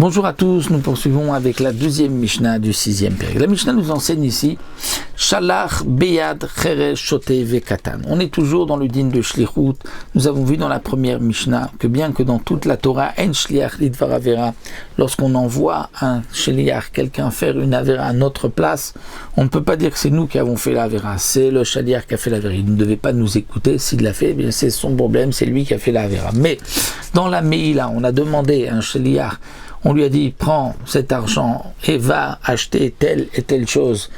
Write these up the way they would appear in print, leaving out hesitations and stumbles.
Bonjour à tous, nous poursuivons avec la deuxième Mishnah du sixième péril. La Mishnah nous enseigne ici Shalach Beyad Cheresh Shote Vekatan. On est toujours dans le din de Shlichut. Nous avons vu dans la première Mishnah que bien que dans toute la Torah, En Shliach Lidvar Avera, lorsqu'on envoie un Shliach, quelqu'un faire une Avera à notre place, on ne peut pas dire que c'est nous qui avons fait la Avera. C'est le Shliach qui a fait la Avera. Il ne devait pas nous écouter. S'il l'a fait, eh bien c'est son problème, c'est lui qui a fait la Avera. Mais dans la Meïla, on a demandé à un Shliach, on lui a dit, prends cet argent et va acheter telle et telle chose,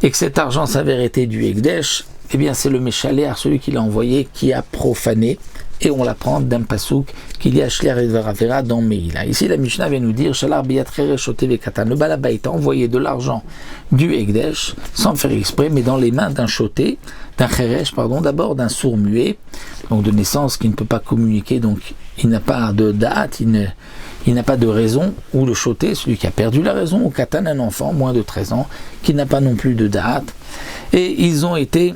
et que cet argent s'avère être du Ekdesh, eh bien c'est le Meshaléar, celui qui l'a envoyé, qui a profané, et on l'apprend d'un pasouk qu'il y a Shliach et Varavera dans Meïla. Ici la Mishnah vient nous dire, Shalar Biyat Cheresh Shote Vekatan, le Balabait a envoyé de l'argent du Ekdesh, sans faire exprès, mais dans les mains d'un Shoté, d'un Cheresh, d'abord d'un sourd muet, donc de naissance qui ne peut pas communiquer, donc il n'a pas de date, il n'a pas de raison, ou le Shoté, celui qui a perdu la raison, ou Katan, un enfant, moins de 13 ans, qui n'a pas non plus de date, et ils ont été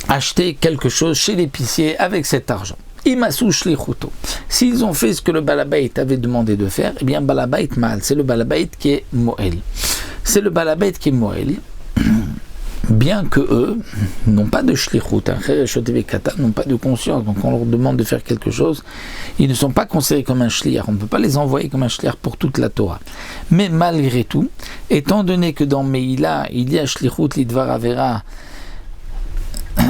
acheter quelque chose chez l'épicier avec cet argent. Imasu shlichuto. S'ils ont fait ce que le balabait avait demandé de faire, eh bien balabait mal, c'est le balabait qui est moël. C'est le balabait qui est moël, bien que eux n'ont pas de shlichut, n'ont pas de conscience, donc on leur demande de faire quelque chose, ils ne sont pas considérés comme un shliach, on ne peut pas les envoyer comme un shliach pour toute la Torah. Mais malgré tout, étant donné que dans Meïla, il y a shlichut lidvar avera,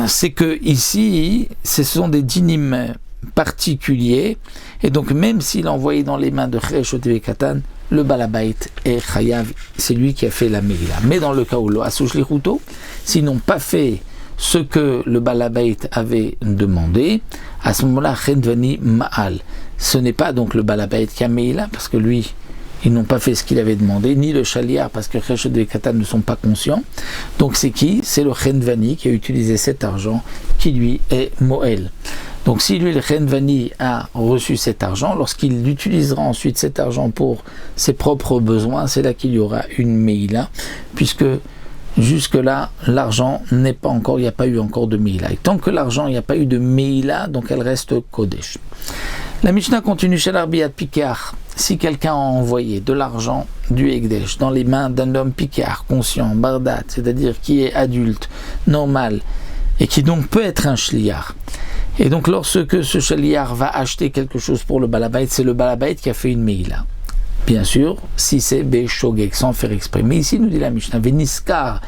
c'est que ici, ce sont des dinim particuliers, et donc même s'il a envoyé dans les mains de Cheresh Shote Vekatan, le balabait est chayav, c'est lui qui a fait la Meïla. Mais dans le cas où l'Asushlichuto, s'ils n'ont pas fait ce que le balabait avait demandé, à ce moment-là, Chendvani Ma'al. Ce n'est pas donc le balabait qui a Meïla, parce que lui, ils n'ont pas fait ce qu'il avait demandé, ni le Shaliar, parce que Cheresh Shote Vekatan ne sont pas conscients. Donc c'est qui? C'est le Chendvani qui a utilisé cet argent, qui lui est Moël. Donc si lui, le Chendvani, a reçu cet argent, lorsqu'il utilisera ensuite cet argent pour ses propres besoins, c'est là qu'il y aura une Meïla, puisque jusque-là, l'argent n'est pas encore, il n'y a pas eu encore de Meïla. Et tant que l'argent, il n'y a pas eu de Meïla, donc elle reste Kodesh. La Mishnah continue chez l'Arbiyat Pikar. Si quelqu'un a envoyé de l'argent du Ekdesh dans les mains d'un homme Pikar, conscient, bardat, c'est-à-dire qui est adulte, normal, et qui donc peut être un shliach, et donc lorsque ce shliach va acheter quelque chose pour le balabait, c'est le balabait qui a fait une meïla. Bien sûr, si c'est Beshogek, sans faire exprès. Mais ici, nous dit la Mishnah, Veniskar,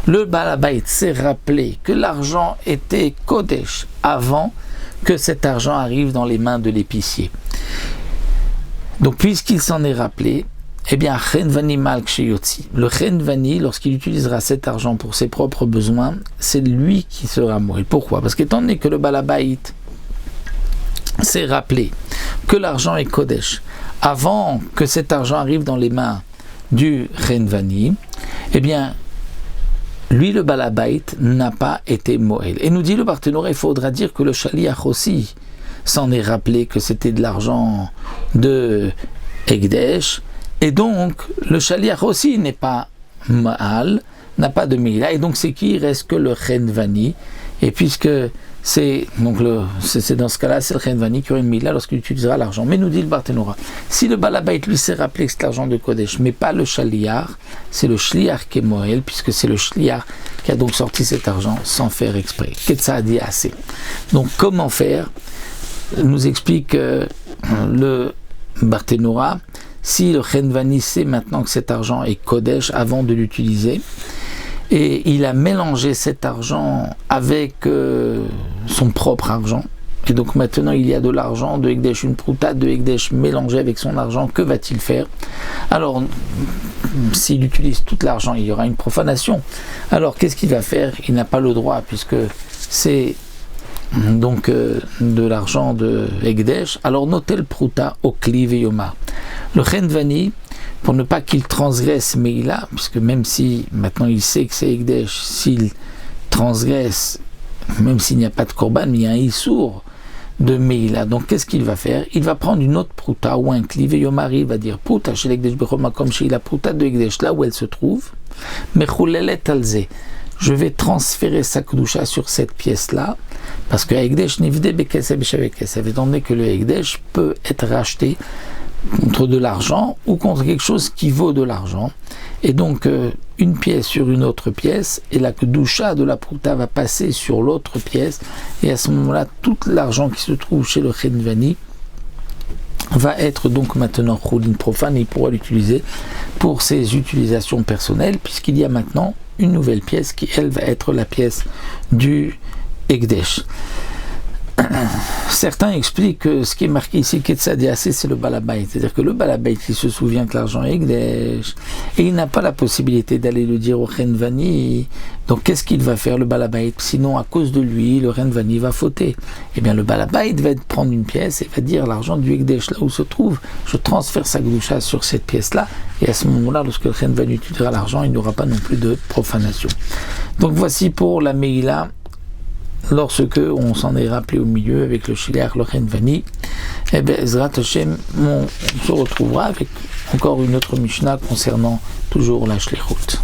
le balabait s'est rappelé que l'argent était Kodesh avant que cet argent arrive dans les mains de l'épicier. Donc, puisqu'il s'en est rappelé, eh bien, Chendvani Malk Sheyotzi. Le Chendvani, lorsqu'il utilisera cet argent pour ses propres besoins, c'est lui qui sera mort. Pourquoi? Parce qu'étant donné que le balabait s'est rappelé que l'argent est Kodesh, avant que cet argent arrive dans les mains du Chendvani, eh bien, lui, le balabait, n'a pas été Moël. Et nous dit le Barthénora, il faudra dire que le Shaliach aussi s'en est rappelé que c'était de l'argent de Ekdesh, et donc le Shaliach aussi n'est pas Ma'al, n'a pas de Meïla, et donc c'est qui? Il reste que le Chendvani, et puisque c'est dans ce cas-là, c'est le Chendvani qui aura une Meïla lorsqu'il utilisera l'argent. Mais nous dit le Barthénora, si le balabait lui s'est rappelé que c'est l'argent de Kodesh, mais pas le Shaliach, c'est le Shliach qui est Moël, puisque c'est le Shliach qui a donc sorti cet argent sans faire exprès. Qu'est-ce que ça a dit assez? Donc comment faire? Nous explique le Barthénora, si le Chendvani sait maintenant que cet argent est Kodesh avant de l'utiliser, et il a mélangé cet argent avec son propre argent, et donc maintenant il y a de l'argent de Ekdesh, une prouta de Ekdesh mélangée avec son argent, que va-t-il faire? Alors, s'il utilise tout l'argent, il y aura une profanation. Alors, qu'est-ce qu'il va faire? Il n'a pas le droit, puisque c'est donc de l'argent de Ekdesh. Alors, notez le prouta au kliv et yoma. Le Chendvani, pour ne pas qu'il transgresse Meïla, puisque même si maintenant il sait que c'est Ekdesh, s'il transgresse, même s'il n'y a pas de korban, mais il y a un issour de Meïla. Donc qu'est-ce qu'il va faire? Il va prendre une autre prouta ou un kliv et yomari, il va dire prouta chez l'Ekdesh bechoma comme chez la prouta de Ekdesh, là où elle se trouve, mais chulelet alze. Je vais transférer sa kedusha sur cette pièce-là, Parce que Ekdesh nivde bekesef b'shaveh kesef, étant donné que le Ekdesh peut être racheté contre de l'argent ou contre quelque chose qui vaut de l'argent. Et donc, une pièce sur une autre pièce, et la kedusha de la prouta va passer sur l'autre pièce, et à ce moment-là, tout l'argent qui se trouve chez le Chenvani va être donc maintenant choulin profane, et il pourra l'utiliser pour ses utilisations personnelles, puisqu'il y a maintenant une nouvelle pièce qui, elle, va être la pièce du Ekdesh. Certains expliquent que ce qui est marqué ici, Ketsadia, c'est le balabait, c'est-à-dire que le balabait qui se souvient que l'argent est Ekdesh, et il n'a pas la possibilité d'aller le dire au Chenvani, donc qu'est-ce qu'il va faire le balabait? Sinon, à cause de lui, le Chenvani va fauter. Eh bien, le balabait va prendre une pièce et va dire l'argent du Ekdesh, là où se trouve, je transfère sa gdusha sur cette pièce-là, et à ce moment-là, lorsque le Chenvani utilisera l'argent, il n'y aura pas non plus de profanation. Donc voici pour la Meïla, lorsque on s'en est rappelé au milieu avec le Shiliach, le Chenvani, eh bien, Ezrat Hashem, on se retrouvera avec encore une autre Mishnah concernant toujours la Shlichut.